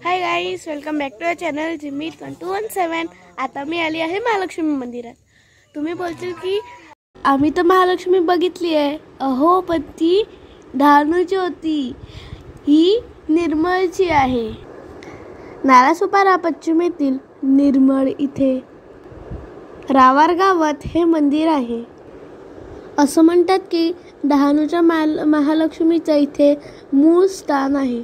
High guys, welcome back to our channel जिमीत 1217। आता मी आली आहे महालक्ष्मी मंदिरात। तुम्ही बोलतील की आम्ही तर महालक्ष्मी बघितली आहे, अहो पण ती डहाणूची होती, ही निर्मळची आहे। नालासोपारा पश्चिमेतील निर्मळ इथे रावार गावात हे मंदिर आहे। असं म्हणतात की डहाणूच्या महालक्ष्मीचं इथे मूळ स्थान आहे।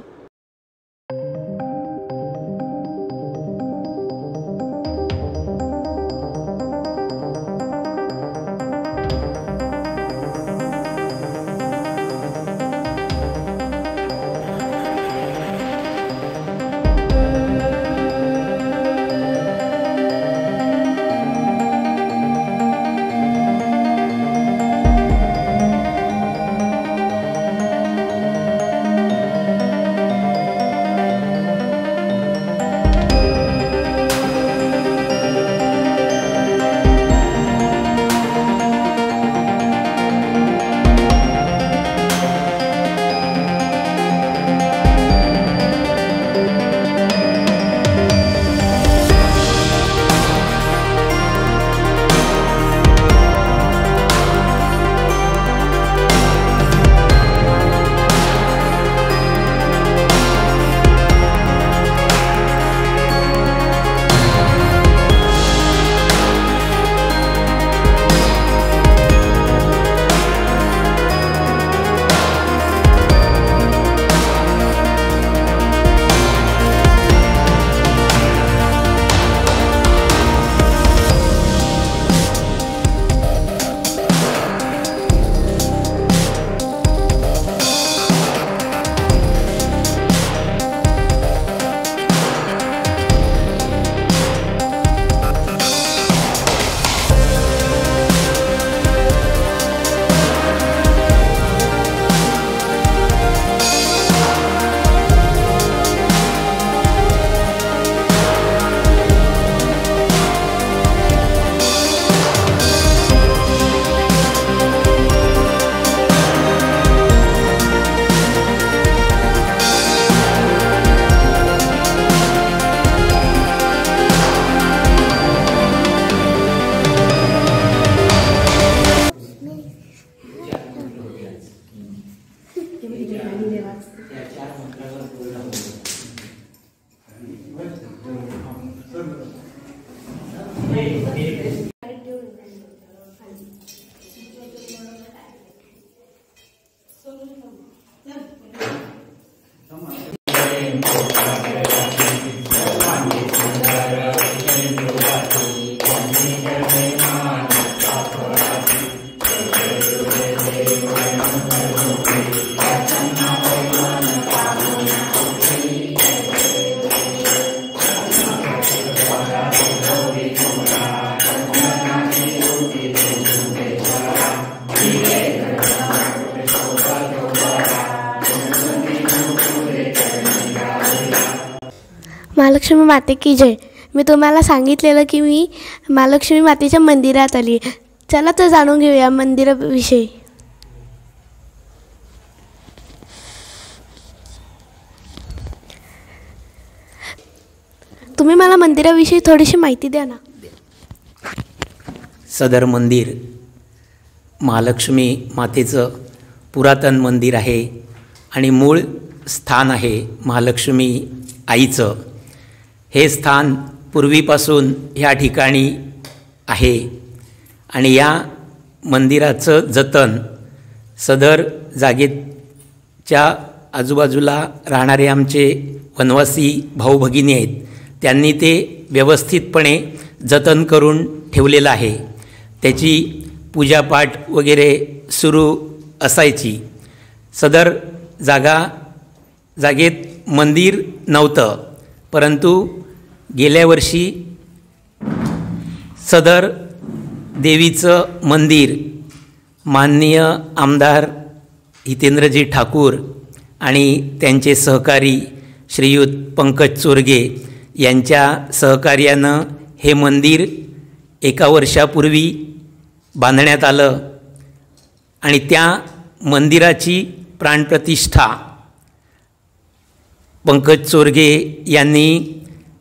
महालक्ष्मी माते की जय। मी तुम्हाला सांगितलेलं की मी महालक्ष्मी मातेच्या मंदिरात आली। चला तर जाणून घेऊया मंदिराविषयी। तुम्ही मला मंदिराविषयी थोडीशी माहिती द्या ना। सदर मंदिर महालक्ष्मी मातेचं पुरातन मंदिर आहे आणि मूळ स्थान आहे महालक्ष्मी आईचं। हे स्थान पूर्वीपासून ह्या ठिकाणी आहे आणि या मंदिराचं जतन सदर जागेच्या आजूबाजूला राहणारे आमचे वनवासी भाऊ भगिनी आहेत, त्यांनी ते व्यवस्थितपणे जतन करून ठेवलेलं आहे। त्याची पूजापाठ वगैरे सुरू असायची। सदर जागेत मंदिर नव्हतं, परंतु गेल्या वर्षी सदर देवीचं मंदिर माननीय आमदार हितेंद्रजी ठाकूर आणि त्यांचे सहकारी श्रीयुत पंकज चोरगे यांच्या सहकार्यानं हे मंदिर एका वर्षापूर्वी बांधण्यात आलं आणि त्या मंदिराची प्राणप्रतिष्ठा पंकज चोरगे यांनी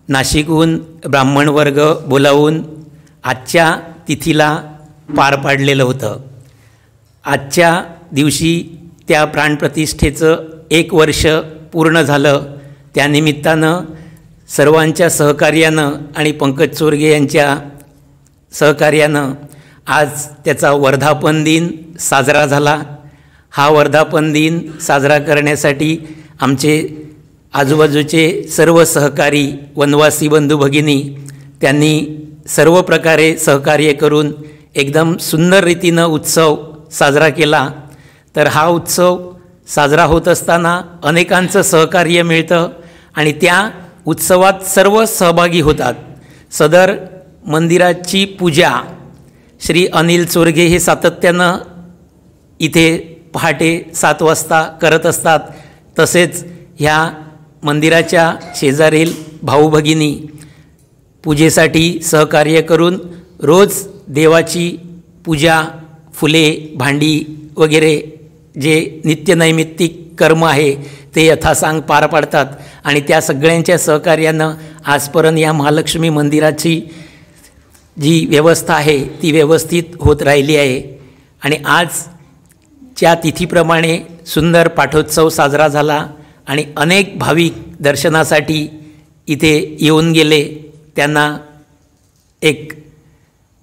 नाशिकहून ब्राह्मण वर्ग बोलावून आजच्या तिथीला पार पाडलेलं होतं. आजच्या दिवशी त्या प्राणप्रतिष्ठेचं 1 वर्ष पूर्ण झालं. त्यानिमित्तानं सर्वांच्या सहकार्यानं आणि पंकज चोरगे यांच्या सहकार्यानं आज त्याचा वर्धापन दिन साजरा झाला. हा वर्धापन दिन साजरा करण्यासाठी आमचे आजूबाजूचे सर्व सहकारी वनवासी बंधू भगिनी त्यांनी सर्व प्रकारे सहकार्य करून एकदम सुंदर रीतीनं उत्सव साजरा केला. तर हा उत्सव साजरा होत असताना अनेकांचं सहकार्य मिळतं आणि त्या उत्सवात सर्व सहभागी होतात. सदर मंदिराची पूजा श्री अनिल चोरगे हे सातत्यानं इथे पहाटे 7 वाजता करत असतात. तसेच ह्या मंदिराच्या शेजारील भाऊ भगिनी पूजेसाठी सहकार्य करून रोज देवाची पूजा, फुले, भांडी वगैरे जे नित्यनैमित्तिक कर्म आहे ते यथासांग पार पाडतात आणि त्या सगळ्यांच्या सहकार्यानं आजपर्यंत या महालक्ष्मी मंदिराची जी व्यवस्था आहे ती व्यवस्थित होत राहिली आहे. आणि आजच्या तिथीप्रमाणे सुंदर पाठोत्सव साजरा झाला आणि अनेक भाविक दर्शनासाठी इथे येऊन गेले. त्यांना एक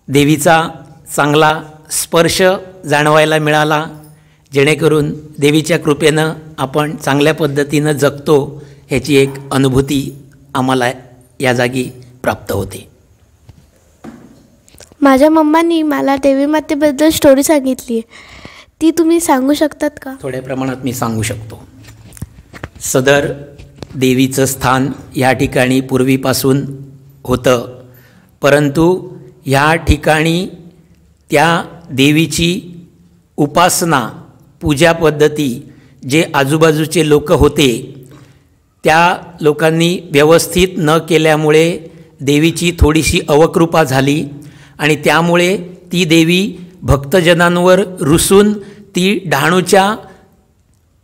देवीचा चांगला स्पर्श जाणवायला मिळाला, जेणेकरून देवीच्या कृपेनं आपण चांगल्या पद्धतीनं जगतो ह्याची एक अनुभूती आम्हाला या जागी प्राप्त होते. माझ्या मम्मानी मला देवी मातेबद्दल स्टोरी सांगितली आहे, ती तुम्ही सांगू शकतात का? थोड्या प्रमाणात मी सांगू शकतो. सदर देवीचं स्थान या ठिकाणी पूर्वीपासून होतं, परंतु ह्या ठिकाणी त्या देवीची उपासना, पूजा पद्धती जे आजूबाजूचे लोक होते त्या लोकांनी व्यवस्थित न केल्यामुळे देवीची थोडीशी अवकृपा झाली आणि त्यामुळे ती देवी भक्तजनांवर रुसून ती डहाणूच्या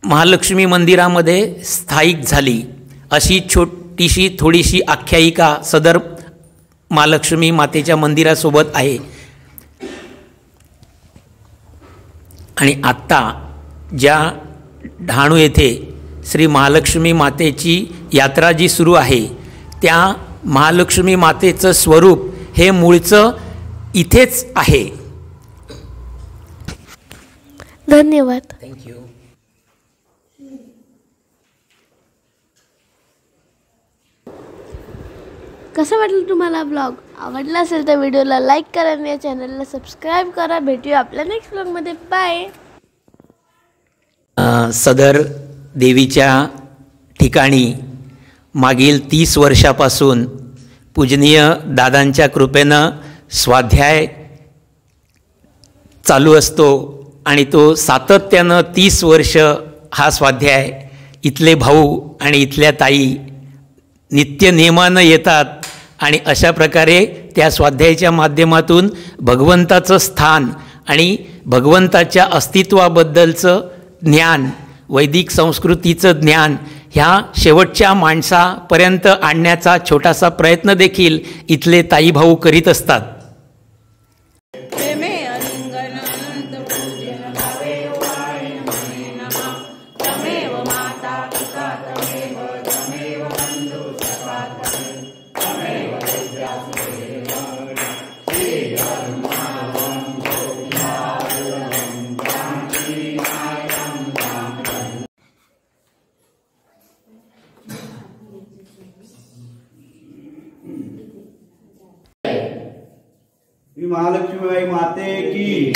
महालक्ष्मी मंदिरामध्ये स्थायिक झाली. अशी छोटीशी थोडीशी आख्यायिका सदर महालक्ष्मी मातेच्या मंदिरासोबत आहे. आणि आत्ता ज्या डहाणू येथे श्री महालक्ष्मी मातेची यात्रा जी सुरू आहे त्या महालक्ष्मी मातेचं स्वरूप हे मूळचं इथेच आहे. धन्यवाद. थँक्यू. कसं वाटलं तुम्हाला ब्लॉग? आवडला असेल तर व्हिडिओला लाईक करा आणि या चॅनलला सबस्क्राईब करा. भेटूया आपल्या नेक्स्ट ब्लॉगमध्ये. बाय. सदर देवीच्या ठिकाणी मागील 30 वर्षापासून पूजनीय दादांच्या कृपेनं स्वाध्याय चालू असतो आणि तो सातत्यानं 30 वर्ष हा स्वाध्याय इथले भाऊ आणि इथल्या ताई नित्य नियमानं येतात आणि अशा प्रकारे त्या स्वाध्यायाच्या माध्यमातून भगवंताचं स्थान आणि भगवंताच्या अस्तित्वाबद्दलचं ज्ञान, वैदिक संस्कृतीचं ज्ञान ह्या शेवटच्या माणसापर्यंत आणण्याचा छोटासा प्रयत्न देखील इथले ताई भाऊ करीत असतात. महालक्ष्मी माते की